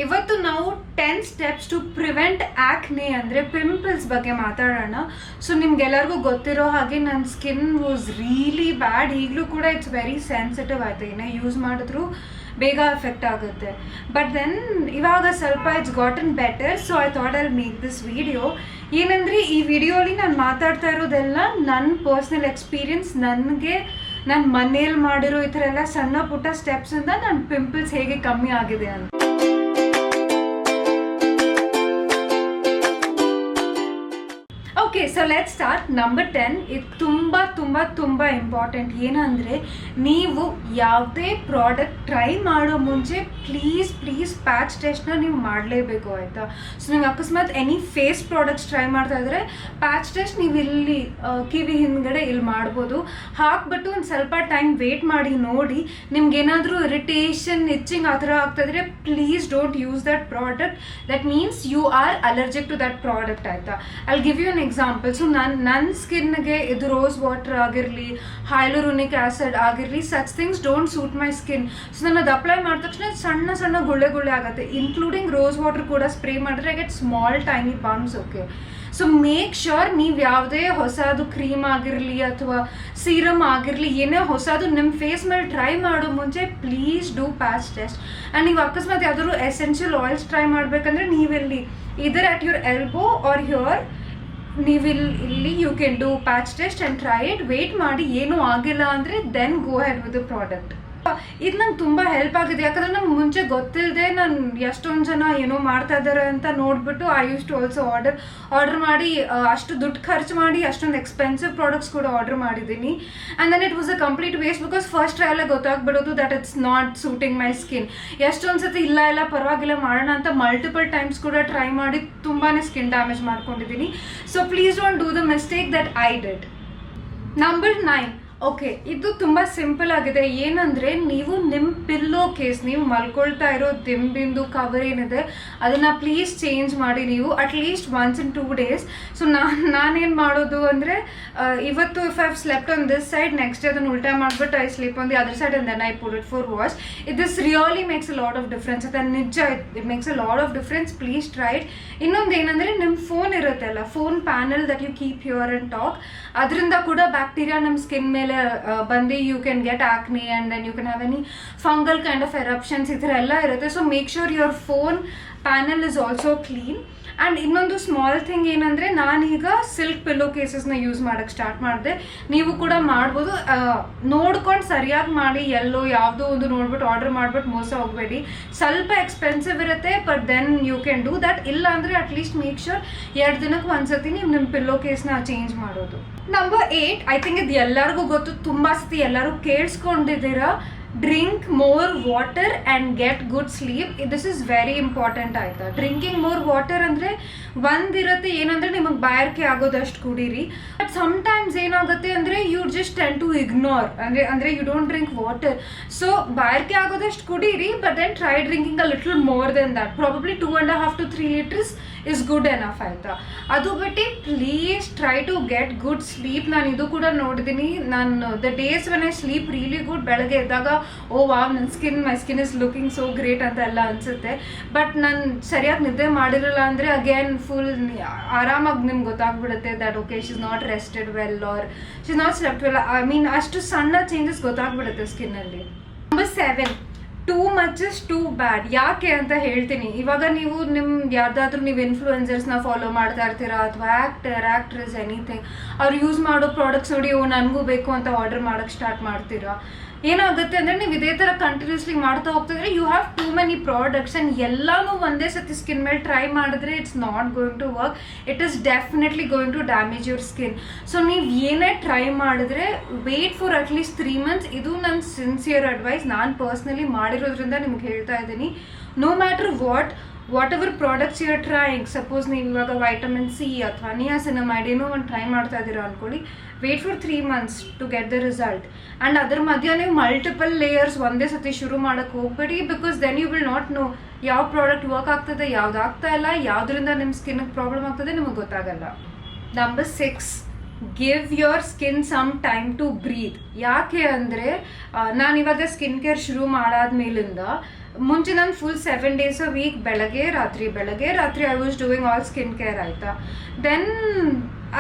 ಇವತ್ತು ನಾವು 10 steps to prevent ಆಕ್ನೆ ಅಂದರೆ ಪಿಂಪಲ್ಸ್ ಬಗ್ಗೆ ಮಾತಾಡೋಣ. ಸೊ ನಿಮ್ಗೆಲ್ಲರಿಗೂ ಗೊತ್ತಿರೋ ಹಾಗೆ ನನ್ನ ಸ್ಕಿನ್ ವಾಸ್ ರಿಯಲಿ ಬ್ಯಾಡ್. ಈಗಲೂ ಕೂಡ ಇಟ್ಸ್ ವೆರಿ ಸೆನ್ಸಿಟಿವ್ ಆಯ್ತು, ಏನೇ ಯೂಸ್ ಮಾಡಿದ್ರು ಬೇಗ ಎಫೆಕ್ಟ್ ಆಗುತ್ತೆ. ಬಟ್ ದೆನ್ ಇವಾಗ ಸ್ವಲ್ಪ it's gotten better. So I thought I make this video. ಏನಂದರೆ ಈ ವಿಡಿಯೋಲಿ ನಾನು ಮಾತಾಡ್ತಾ ಇರೋದೆಲ್ಲ ನನ್ನ ಪರ್ಸ್ನಲ್ ಎಕ್ಸ್ಪೀರಿಯನ್ಸ್, ನನಗೆ ನನ್ನ ಮನೇಲಿ ಮಾಡಿರೋ ಈ ಥರ ಎಲ್ಲ ಸಣ್ಣ ಪುಟ್ಟ ಸ್ಟೆಪ್ಸಿಂದ ನನ್ನ ಪಿಂಪಲ್ಸ್ ಹೇಗೆ ಕಮ್ಮಿ ಆಗಿದೆ ಅಂತ. Okay, so let's start. Number 10 ಇದು ತುಂಬ ಇಂಪಾರ್ಟೆಂಟ್. ಏನಂದರೆ ನೀವು ಯಾವುದೇ ಪ್ರಾಡಕ್ಟ್ ಟ್ರೈ ಮಾಡೋ ಮುಂಚೆ ಪ್ಲೀಸ್ ಪ್ಯಾಚ್ ಟೆಸ್ಟ್ನ ನೀವು ಮಾಡಲೇಬೇಕು, ಆಯಿತಾ? ಸೊ ನೀವು ಅಕಸ್ಮಾತ್ ಎನಿ ಫೇಸ್ ಪ್ರಾಡಕ್ಟ್ಸ್ ಟ್ರೈ ಮಾಡ್ತಾ ಇದ್ರೆ ಪ್ಯಾಚ್ ಟೆಸ್ಟ್ ನೀವು ಇಲ್ಲಿ ಕಿವಿ ಹಿಂದ್ಗಡೆ ಇಲ್ಲಿ ಮಾಡ್ಬೋದು. ಹಾಕ್ಬಿಟ್ಟು ಒಂದು ಸ್ವಲ್ಪ ಟೈಮ್ ವೇಟ್ ಮಾಡಿ ನೋಡಿ. ನಿಮ್ಗೇನಾದರೂ ಇರಿಟೇಷನ್, ಇಚ್ಚಿಂಗ್ ಆ ಥರ ಆಗ್ತಾಯಿದ್ರೆ please don't use that product. That means you are allergic to that product, ಆಯಿತಾ? I give you example. So ನನ್ನ ಸ್ಕಿನ್ಗೆ ಇದು ರೋಸ್ ವಾಟರ್ ಆಗಿರಲಿ, ಹೈಲುರೋನಿಕ್ ಆಸಿಡ್ ಆಗಿರಲಿ, such things don't suit my skin. So ನಾನು ಅದು ಅಪ್ಲೈ ಮಾಡಿದ ತಕ್ಷಣ ಸಣ್ಣ ಗುಳ್ಳೆ ಆಗುತ್ತೆ. ಇನ್ಕ್ಲೂಡಿಂಗ್ ರೋಸ್ ವಾಟರ್ ಕೂಡ ಸ್ಪ್ರೇ ಮಾಡಿದ್ರೆ I get small tiny bumps. Okay, so make sure ನೀವು ಯಾವುದೇ ಹೊಸದು ಕ್ರೀಮ್ ಆಗಿರಲಿ ಅಥವಾ ಸೀರಮ್ ಆಗಿರಲಿ, ಏನೇ ಹೊಸದು ನಿಮ್ಮ ಫೇಸ್ ಮೇಲೆ ಟ್ರೈ ಮಾಡೋ ಮುಂಚೆ please do patch test. And ನೀವು ಅಕಸ್ಮಾತ್ ಯಾವ್ದಾದ್ರು ಎಸೆನ್ಷಿಯಲ್ ಆಯಿಲ್ಸ್ ಟ್ರೈ ಮಾಡಬೇಕಂದ್ರೆ ನೀವಿಲ್ಲಿ either at your elbow or here ಇಲ್ಲಿ you can do patch test and try it. Wait ಮಾಡಿ, ಏನೂ ಆಗಿಲ್ಲ ಅಂದರೆ then go ahead with the product. ಇದು ನಂಗೆ ತುಂಬ ಹೆಲ್ಪ್ ಆಗಿದೆ. ಯಾಕಂದರೆ ನಂಗೆ ಮುಂಚೆ ಗೊತ್ತಿಲ್ಲದೆ ನಾನು ಎಷ್ಟೊಂದು ಜನ ಏನೋ ಮಾಡ್ತಾ ಇದ್ದಾರೆ ಅಂತ ನೋಡಿಬಿಟ್ಟು I use to also order ಮಾಡಿ ಅಷ್ಟು ದುಡ್ಡು ಖರ್ಚು ಮಾಡಿ ಅಷ್ಟೊಂದು ಎಕ್ಸ್ಪೆನ್ಸಿವ್ ಪ್ರಾಡಕ್ಟ್ಸ್ ಕೂಡ ಆರ್ಡರ್ ಮಾಡಿದ್ದೀನಿ. And then it was a complete waste. Because first ಟ್ರಯಲ್ಲೇ ಗೊತ್ತಾಗ್ಬಿಡೋದು that it's not suiting my skin. ಎಷ್ಟೊಂದು ಸತಿ ಇಲ್ಲ ಪರವಾಗಿಲ್ಲ ಮಾಡೋಣ ಅಂತ ಮಲ್ಟಿಪಲ್ ಟೈಮ್ಸ್ ಕೂಡ ಟ್ರೈ ಮಾಡಿ ತುಂಬಾ ಸ್ಕಿನ್ ಡ್ಯಾಮೇಜ್ ಮಾಡ್ಕೊಂಡಿದ್ದೀನಿ. So please don't do the mistake that I did. Number 9. Okay, ಇದು ತುಂಬ ಸಿಂಪಲ್ ಆಗಿದೆ. ಏನಂದರೆ ನೀವು ನಿಮ್ಮ ಪಿಲ್ಲೋ ಕೇಸ್, ನೀವು ಮಲ್ಕೊಳ್ತಾ ಇರೋ ದಿಂಬಿಂದು ಕವರ್ ಏನಿದೆ ಅದನ್ನು ಪ್ಲೀಸ್ ಚೇಂಜ್ ಮಾಡಿ ನೀವು at least once in 2 days. So ನಾನೇನು ಮಾಡೋದು ಅಂದರೆ ಇವತ್ತು if I have slept on this side, next day ಅದನ್ನು ಉಲ್ಟಾ ಮಾಡಿಬಿಟ್ಟು I sleep on the other side and then I put it for wash. This really makes a lot of difference. ಅದು ನಿಜ, it makes a lot of difference. Please try it. ಇನ್ನೊಂದು ಏನಂದರೆ ನಿಮ್ಮ phone ಇರುತ್ತಲ್ಲ, phone panel that you keep here and talk, ಅದರಿಂದ ಕೂಡ bacteria ನಮ್ಮ skin ಮೇಲೆ ಬಂದು you can get acne and then you can have any fungal kind of eruptions, ಈ ಥರ ಎಲ್ಲ ಇರುತ್ತೆ. So make sure your phone panel is also clean. And ಇನ್ನೊಂದು ಸ್ಮಾಲ್ ಥಿಂಗ್ ಏನಂದರೆ, ನಾನೀಗ ಸಿಲ್ಕ್ ಪಿಲ್ಲೋ ಕೇಸಸ್ನ ಯೂಸ್ ಮಾಡೋಕ್ಕೆ ಸ್ಟಾರ್ಟ್ ಮಾಡಿದೆ. ನೀವು ಕೂಡ ಮಾಡ್ಬೋದು. ನೋಡ್ಕೊಂಡು ಸರಿಯಾಗಿ ಮಾಡಿ, ಎಲ್ಲೋ ಯಾವುದೋ ಒಂದು ನೋಡ್ಬಿಟ್ಟು ಆರ್ಡರ್ ಮಾಡಿಬಿಟ್ಟು ಮೋಸ ಹೋಗಬೇಡಿ. ಸ್ವಲ್ಪ ಎಕ್ಸ್ಪೆನ್ಸಿವ್ ಇರುತ್ತೆ, but then you can do that. ಇಲ್ಲ ಅಂದರೆ ಅಟ್ಲೀಸ್ಟ್ ಮೇಕ್ ಶ್ಯೂರ್ 2 ದಿನಕ್ಕೆ ಒಂದ್ಸತಿ ನೀವು ನಿಮ್ಮ ಪಿಲ್ಲೋ ಕೇಸ್ನ ಚೇಂಜ್ ಮಾಡೋದು. ನಂಬರ್ 8, ಐ ಥಿಂಕ್ ಇದು ಎಲ್ಲರಿಗೂ ಗೊತ್ತು, ತುಂಬ ಸತಿ ಎಲ್ಲರೂ ಕೇಳಿಸ್ಕೊಂಡಿದ್ದೀರಾ. Drink more water and get good sleep. This is very important, ಆಯಿತಾ? ಡ್ರಿಂಕಿಂಗ್ ಮೋರ್ ವಾಟರ್ ಅಂದರೆ ಒಂದಿರುತ್ತೆ, ಏನಂದರೆ ನಿಮಗೆ ಬಾಯಾರಿಕೆ ಆಗೋದಷ್ಟು ಕುಡೀರಿ. ಬಟ್ ಸಮ್ಟೈಮ್ಸ್ ಏನಾಗುತ್ತೆ ಅಂದರೆ you just tend to ignore, ಅಂದರೆ you don't drink water. So ಬಾಯಾರಿಕೆ ಆಗೋದಷ್ಟು ಕುಡೀರಿ, but then try drinking a little more than that. Probably 2.5 to 3 liters is good enough, ಆಯಿತಾ? ಅದು ಬಿಟ್ಟು please try to get good sleep. ನಾನು ಇದು ಕೂಡ ನೋಡಿದ್ದೀನಿ. ನಾನು the days when I sleep really good, ಬೆಳಗ್ಗೆ ಎದ್ದಾಗ oh wow, my skin is looking so great ಅಂತ ಎಲ್ಲ ಅನಿಸುತ್ತೆ. ಬಟ್ ನಾನು ಸರಿಯಾಗಿ ನಿದ್ದೆ ಮಾಡಿರಲ್ಲ ಅಂದರೆ ಅಗೇನ್ ಫುಲ್ ಆರಾಮಾಗಿ ನಿಮ್ಗೆ ಗೊತ್ತಾಗ್ಬಿಡುತ್ತೆ that okay she is not rested well or she is not slept well. I mean ಅಷ್ಟು ಸಣ್ಣ ಚೇಂಜಸ್ ಗೊತ್ತಾಗ್ಬಿಡುತ್ತೆ ಸ್ಕಿನ್ನಲ್ಲಿ. Number 7, too much is too bad. ಯಾಕೆ ಅಂತ ಹೇಳ್ತೀನಿ. ಇವಾಗ ನೀವು ಯಾರ್ದಾದ್ರೂ ನೀವು ಇನ್ಫ್ಲೂಯೆನ್ಸರ್ಸ್ನ ಫಾಲೋ ಮಾಡ್ತಾ ಇರ್ತೀರಾ ಅಥವಾ ಆ್ಯಕ್ಟ್ರೆಸ್ ಎನಿಥಿಂಗ್, ಅವ್ರು ಯೂಸ್ ಮಾಡೋ ಪ್ರಾಡಕ್ಟ್ಸ್ ನೋಡಿ ನನಗೂ ಬೇಕು ಅಂತ ಆರ್ಡರ್ ಮಾಡೋಕ್ಕೆ ಸ್ಟಾರ್ಟ್ ಮಾಡ್ತೀರಾ. ಏನಾಗುತ್ತೆ ಅಂದರೆ ನೀವು ಇದೇ ಥರ ಕಂಟಿನ್ಯೂಸ್ಲಿ ಮಾಡ್ತಾ ಹೋಗ್ತಿದ್ರೆ you have too many products and ಎಲ್ಲನೂ ಒಂದೇ ಸತಿ ಸ್ಕಿನ್ ಮೇಲೆ ಟ್ರೈ ಮಾಡಿದ್ರೆ it's not going to work. It is definitely going to damage your skin. So ನೀವು ಏನೇ ಟ್ರೈ ಮಾಡಿದ್ರೆ ವೇಟ್ ಫಾರ್ ಅಟ್ಲೀಸ್ಟ್ 3 months. ಇದು ನನ್ನ ಸಿನ್ಸಿಯರ್ ಅಡ್ವೈಸ್. ನಾನು ಪರ್ಸ್ನಲಿ ಮಾಡಿರೋದ್ರಿಂದ ನಿಮ್ಗೆ ಹೇಳ್ತಾ ಇದ್ದೀನಿ. No matter whatever products you are trying, suppose ನೀವು ಇವಾಗ ವೈಟಮಿನ್ ಸಿ ಅಥವಾ ನಿಯಾಸಿನಮೈಡ್ ಏನೋ ಒಂದು ಟ್ರೈ ಮಾಡ್ತಾ ಇದ್ದೀರಾ ಅಂದ್ಕೊಳ್ಳಿ, wait for 3 months to get the result. And ಅದ್ರ ಮಧ್ಯ ನೀವು ಮಲ್ಟಿಪಲ್ ಲೇಯರ್ಸ್ ಒಂದೇ ಸತಿ ಶುರು ಮಾಡೋಕ್ಕೆ ಹೋಗ್ಬೇಡಿ. Because then you will not know ಯಾವ ಪ್ರಾಡಕ್ಟ್ ವರ್ಕ್ ಆಗ್ತದೆ, ಯಾವ್ದು ಆಗ್ತಾ ಇಲ್ಲ, ಯಾವುದರಿಂದ ನಿಮ್ಮ ಸ್ಕಿನ್ಗೆ ಪ್ರಾಬ್ಲಮ್ ಆಗ್ತದೆ ನಿಮಗೆ ಗೊತ್ತಾಗಲ್ಲ. Number 6, give your skin some time to breathe. ಯಾಕೆ ಅಂದರೆ ನಾನಿವಾಗ ಸ್ಕಿನ್ ಕೇರ್ ಶುರು ಮಾಡಾದ್ಮೇಲಿಂದ ಮುಂಚೆ ನಾನು ಫುಲ್ 7 days a week ಬೆಳಗ್ಗೆ ರಾತ್ರಿ I was doing all skin care ಆಯಿತಾ. ದೆನ್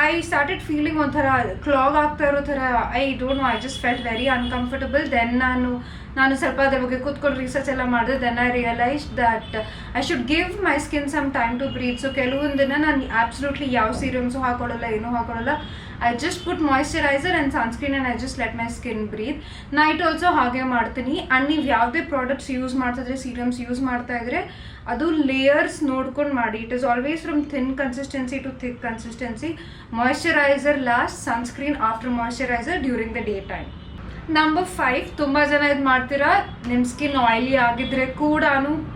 ಐ ಸ್ಟಾರ್ಟೆಡ್ ಫೀಲಿಂಗ್ ಒಂಥರ ಕ್ಲಾಗ್ ಆಗ್ತಾ ಇರೋ ಥರ, I don't know, I just felt very uncomfortable. Then ನಾನು ಸ್ವಲ್ಪ ಅದ್ರ ಬಗ್ಗೆ ಕೂತ್ಕೊಂಡು ರಿಸರ್ಚ್ ಎಲ್ಲ ಮಾಡಿದೆ. Then I realise that I should give my skin some time to breathe. So ಕೆಲವೊಂದಿನ ನಾನು ಆಬ್ಸಲ್ಯೂಟ್ಲಿ ಯಾವ ಸೀರಮ್ಸು ಹಾಕೊಳ್ಳಲ್ಲ, ಏನೂ ಹಾಕೊಳ್ಳಲ್ಲ. I just put moisturiser and sunscreen and I just let my skin breathe. Night also ಹಾಗೆ ಮಾಡ್ತೀನಿ. And ನೀವು ಯಾವುದೇ ಪ್ರಾಡಕ್ಟ್ಸ್ ಯೂಸ್ ಮಾಡ್ತಿದ್ರೆ, ಸೀರಮ್ಸ್ ಯೂಸ್ ಮಾಡ್ತಾ ಇದ್ರೆ ಅದು ಲೇಯರ್ಸ್ ನೋಡ್ಕೊಂಡು ಮಾಡಿ. It is always from thin consistency to thick consistency. Moisturiser last, sunscreen after moisturiser during the day time. Number 5, ತುಂಬ ಜನ ಇದು ಮಾಡ್ತೀರಾ, ನಿಮ್ಮ ಸ್ಕಿನ್ ಆಯಿಲಿ ಆಗಿದ್ರೆ ಕೂಡ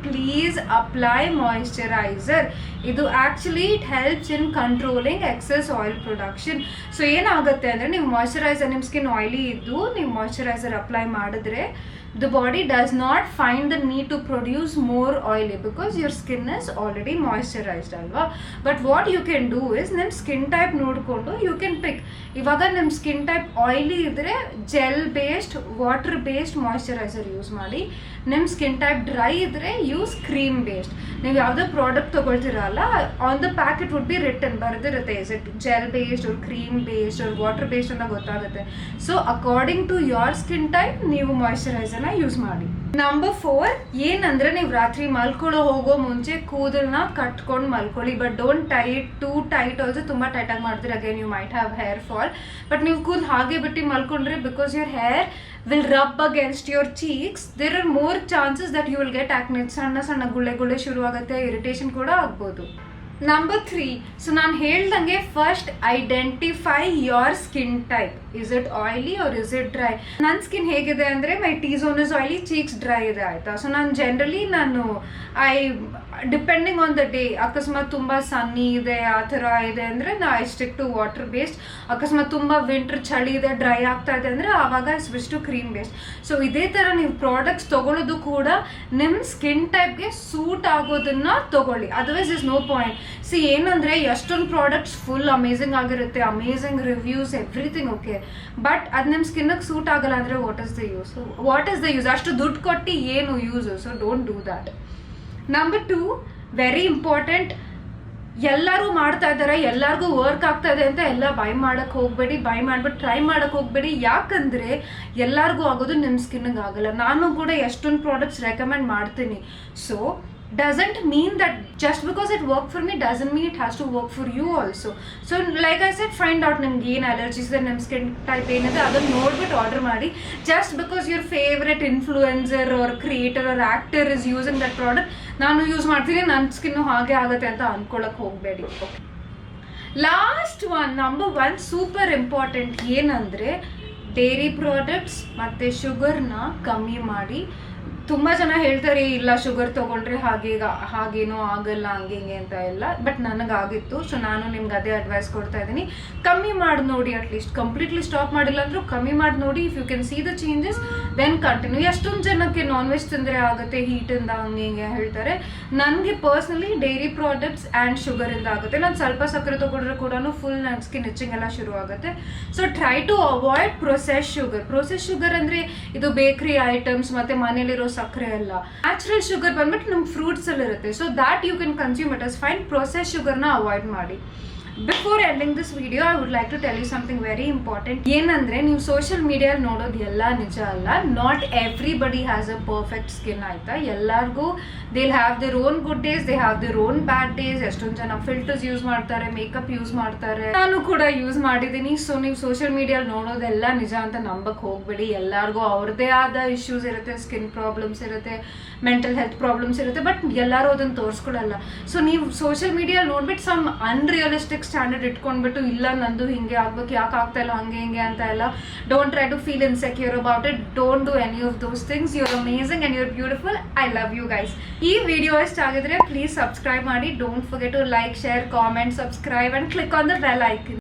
ಪ್ಲೀಸ್ ಅಪ್ಲೈ ಮಾಯಿಶ್ಚರೈಸರ್. ಇದು actually it helps in controlling excess oil production. So ಏನಾಗುತ್ತೆ ಅಂದರೆ, ನೀವು ಮಾಯಿಶ್ಚರೈಸರ್, ನಿಮ್ಮ ಸ್ಕಿನ್ ಆಯಿಲಿ ಇದ್ದು ನೀವು ಮಾಯಿಶ್ಚರೈಸರ್ ಅಪ್ಲೈ ಮಾಡಿದ್ರೆ the body does not find the need to produce more oil because your skin is already moisturized alva. But what you can do is ನಿಮ್ಮ skin type ನೋಡಿಕೊಂಡು you can pick. ಇವಾಗ ನಿಮ್ಮ skin type oily ಇದ್ದರೆ gel based, water based moisturiser use ಮಾಡಿ. ನಿಮ್ಮ skin type dry ಇದ್ದರೆ use cream based. ನೀವು ಯಾವುದೋ ಪ್ರಾಡಕ್ಟ್ ತೊಗೊಳ್ತೀರಲ್ಲ, on the packet would be written, ಬರೆದಿರುತ್ತೆ is it gel based or cream based or water based ಅಂತ ಗೊತ್ತಾಗುತ್ತೆ. So according to your skin type ನೀವು ಮಾಯಿಶ್ಚರೈಸರ್ನ ಯೂಸ್ ಮಾಡಿ. ನಂಬರ್ 4 ಏನಂದ್ರೆ, ನೀವು ರಾತ್ರಿ ಹೋಗೋ ಮುಂಚೆ ಕೂದಲನ್ನ ಕಟ್ಕೊಂಡು ಮಲ್ಕೊಳ್ಳಿ. But don't tight too tight also. ತುಂಬ ಟೈಟಾಗಿ ಮಾಡಿದ್ರೆ again you might have hair fall. But ನೀವು ಕೂದಲು ಹಾಗೆ ಬಿಟ್ಟು ಮಲ್ಕೊಂಡ್ರೆ, because your hair will rub against your cheeks, there are more chances that you will get acne. ಸಣ್ಣ ಗುಳ್ಳೆ ಶುರು ಆಗುತ್ತೆ, ಇರಿಟೇಷನ್ ಕೂಡ ಆಗ್ಬೋದು. ನಂಬರ್ 3, ಸೊ ನಾನು ಹೇಳ್ದಂಗೆ first identify your skin type. Is it oily or is it dry? ನನ್ನ skin ಹೇಗಿದೆ ಅಂದರೆ, my T zone is oily, cheeks dry ಇದೆ ಆಯಿತಾ. ಸೊ ನಾನು generally depending on the day, ಅಕಸ್ಮಾತ್ ತುಂಬ ಸನ್ನಿ ಇದೆ ಆ ಥರ ಇದೆ ಅಂದರೆ I stick to water based. ಅಕಸ್ಮಾತ್ ತುಂಬ ವಿಂಟರ್ ಚಳಿ ಇದೆ, ಡ್ರೈ ಆಗ್ತಾ ಇದೆ ಅಂದರೆ ಆವಾಗ I switch to cream based. So ಇದೇ ಥರ ನೀವು ಪ್ರಾಡಕ್ಟ್ಸ್ ತೊಗೊಳ್ಳೋದು ಕೂಡ ನಿಮ್ಮ ಸ್ಕಿನ್ ಟೈಪ್ಗೆ ಸೂಟ್ ಆಗೋದನ್ನ ತೊಗೊಳ್ಳಿ, otherwise is no point. See ಏನಂದರೆ, ಎಷ್ಟೊಂದು ಪ್ರಾಡಕ್ಟ್ಸ್ ಫುಲ್ ಅಮೇಝಿಂಗ್ ಆಗಿರುತ್ತೆ, amazing reviews, everything okay, but ಅದು ನಿಮ್ಮ ಸ್ಕಿನ್ನಿಗೆ ಸೂಟ್ ಆಗಲ್ಲ ಅಂದರೆ ವಾಟ್ ಇಸ್ ದ ಯೂಸ್? ಅಷ್ಟು ದುಡ್ಡು ಕೊಟ್ಟು ಏನು use? So don't do that. Number 2, very important, ಎಲ್ಲರೂ ಮಾಡ್ತಾ ಇದ್ದಾರೆ, ಎಲ್ಲರಿಗೂ ವರ್ಕ್ ಆಗ್ತಾ ಇದೆ ಅಂತ ಎಲ್ಲ ಬೈ ಮಾಡಕ್ಕೆ ಹೋಗಬೇಡಿ. ಬೈ ಮಾಡ್ಬಿಟ್ಟು ಟ್ರೈ ಮಾಡಕ್ಕೆ ಹೋಗಬೇಡಿ. ಯಾಕಂದರೆ ಎಲ್ಲರಿಗೂ ಆಗೋದು ನಿಮ್ಮ ಸ್ಕಿನ್ನಿಗೆ ಆಗಲ್ಲ. ನಾನು ಕೂಡ ಎಷ್ಟೊಂದು ಪ್ರಾಡಕ್ಟ್ಸ್ ರೆಕಮೆಂಡ್ ಮಾಡ್ತೀನಿ. So doesn't mean that just because it worked for me doesn't mean it has to work for you also. So like I said, find out ನಿಮ್ಗೆ ಏನು ಅಲರ್ಜೀಸ್ ಇದೆ, ನಿಮ್ಮ ಸ್ಕಿನ್ ಟೈಪ್ ಏನಿದೆ ಅದನ್ನು ನೋಡ್ಬಿಟ್ಟು ಆರ್ಡರ್ ಮಾಡಿ. Just because your favourite influencer or creator or actor is using that product, ನಾನು use ಮಾಡ್ತೀನಿ, ನನ್ನ ಸ್ಕಿನ್ನು ಹಾಗೆ ಆಗುತ್ತೆ ಅಂತ ಅಂದ್ಕೊಳಕ್ಕೆ ಹೋಗಬೇಡಿ. Okay, last one, number 1 super important ಏನಂದರೆ, ಡೈರಿ ಪ್ರಾಡಕ್ಟ್ಸ್ ಮತ್ತು ಶುಗರ್ನ ಕಮ್ಮಿ ಮಾಡಿ. ತುಂಬ ಜನ ಹೇಳ್ತಾರೆ, ಇಲ್ಲ ಶುಗರ್ ತೊಗೊಂಡ್ರೆ ಹಾಗೇನೋ ಆಗಲ್ಲ, ಹಂಗೆ ಅಂತ ಎಲ್ಲ. ಬಟ್ ನನಗಾಗಿತ್ತು. ಸೊ ನಾನು ನಿಮ್ಗೆ ಅದೇ ಅಡ್ವೈಸ್ ಕೊಡ್ತಾ ಇದ್ದೀನಿ, ಕಮ್ಮಿ ಮಾಡಿ ನೋಡಿ. ಅಟ್ಲೀಸ್ಟ್ ಕಂಪ್ಲೀಟ್ಲಿ ಸ್ಟಾಪ್ ಮಾಡಿಲ್ಲ ಅಂದರೂ ಕಮ್ಮಿ ಮಾಡಿ ನೋಡಿ. If you can see the changes then continue. ಎಷ್ಟೊಂದು ಜನಕ್ಕೆ ನಾನ್ ವೆಜ್ ತಿಂದರೆ ಆಗುತ್ತೆ, ಹೀಟಿಂದ ಹಂಗೆ ಹೇಳ್ತಾರೆ. ನನಗೆ ಪರ್ಸ್ನಲಿ ಡೈರಿ ಪ್ರಾಡಕ್ಟ್ಸ್ ಆ್ಯಂಡ್ ಶುಗರಿಂದ ಆಗುತ್ತೆ. ನಾನು ಸ್ವಲ್ಪ ಸಕ್ಕರೆ ತೊಗೊಂಡ್ರೆ ಕೂಡ ಫುಲ್ ನನ್ನ ಸ್ಕಿನ್ ಇಚ್ಚಿಂಗ್ ಎಲ್ಲ ಶುರು ಆಗುತ್ತೆ. So try to avoid process sugar ಅಂದರೆ ಇದು ಬೇಕ್ರಿ ಐಟಮ್ಸ್ ಮತ್ತು ಮನೇಲಿರೋ ಸಕ್ಕರೆ ಅಲ್ಲ. ನ್ಯಾಚುರಲ್ ಶುಗರ್ ಬಂದ್ಬಿಟ್ಟು ನಮ್ಮ ಫ್ರೂಟ್ಸ್ ಅಲ್ಲಿ ಇರುತ್ತೆ. So that you can consume it as fine. Process ಶುಗರ್ನ ಅವಾಯ್ಡ್ ಮಾಡಿ. Before ending this video I would like to tell you something very important. ಏನಂದ್ರೆ, ನೀವು ಸೋಷಿಯಲ್ ಮೀಡಿಯಲ್ಲಿ ನೋಡೋದು ಎಲ್ಲ ನಿಜ ಅಲ್ಲ. Not everybody has a perfect skin ಆಯ್ತಾ. ಎಲ್ಲರಿಗೂ they have their own good days, they have their own bad days. ಎಷ್ಟೊಂದು ಜನ ಫಿಲ್ಟರ್ಸ್ ಯೂಸ್ ಮಾಡ್ತಾರೆ, ಮೇಕಪ್ ಯೂಸ್ ಮಾಡ್ತಾರೆ, ನಾನು ಕೂಡ ಯೂಸ್ ಮಾಡಿದ್ದೀನಿ. ಸೊ ನೀವು ಸೋಷಿಯಲ್ ಮೀಡಿಯಲ್ಲಿ ನೋಡೋದೆಲ್ಲ ನಿಜ ಅಂತ ನಂಬಕ್ಕೆ ಹೋಗ್ಬೇಡಿ. ಎಲ್ಲರಿಗೂ ಅವ್ರದ್ದೇ ಆದ ಇಶ್ಯೂಸ್ ಇರುತ್ತೆ, ಸ್ಕಿನ್ ಪ್ರಾಬ್ಲಮ್ಸ್ ಇರುತ್ತೆ, ಮೆಂಟಲ್ ಹೆಲ್ತ್ ಪ್ರಾಬ್ಲಮ್ಸ್ ಇರುತ್ತೆ. ಬಟ್ ಎಲ್ಲರೂ ಅದನ್ನು ತೋರಿಸ್ಕೊಡಲ್ಲ. ಸೊ ನೀವು ಸೋಷಿಯಲ್ ಮೀಡಿಯಲ್ಲಿ ನೋಡ್ಬಿಟ್ಟು ಸಮ್ ಅನ್ರಿಯಲಿಸ್ಟಿಕ್ ಸ್ಟ್ಯಾಂಡರ್ಡ್ ಇಟ್ಕೊಂಡ್ಬಿಟ್ಟು, ಇಲ್ಲ ನಂದು ಹಿಂಗೆ ಆಗ್ಬೇಕು, ಯಾಕೆ ಆಗ್ತಾ ಇಲ್ಲ ಹಿಂಗೆ ಅಂತ ಎಲ್ಲ. Don't try to feel insecure about it. Don't do any of those things. You are amazing and you are beautiful. I love you guys. ಈ ವಿಡಿಯೋ ಇಷ್ಟ ಆಗಿದ್ರೆ ಪ್ಲೀಸ್ ಸಬ್ಸ್ಕ್ರೈಬ್ ಮಾಡಿ. Don't forget to like, share, comment, subscribe and click on the bell icon.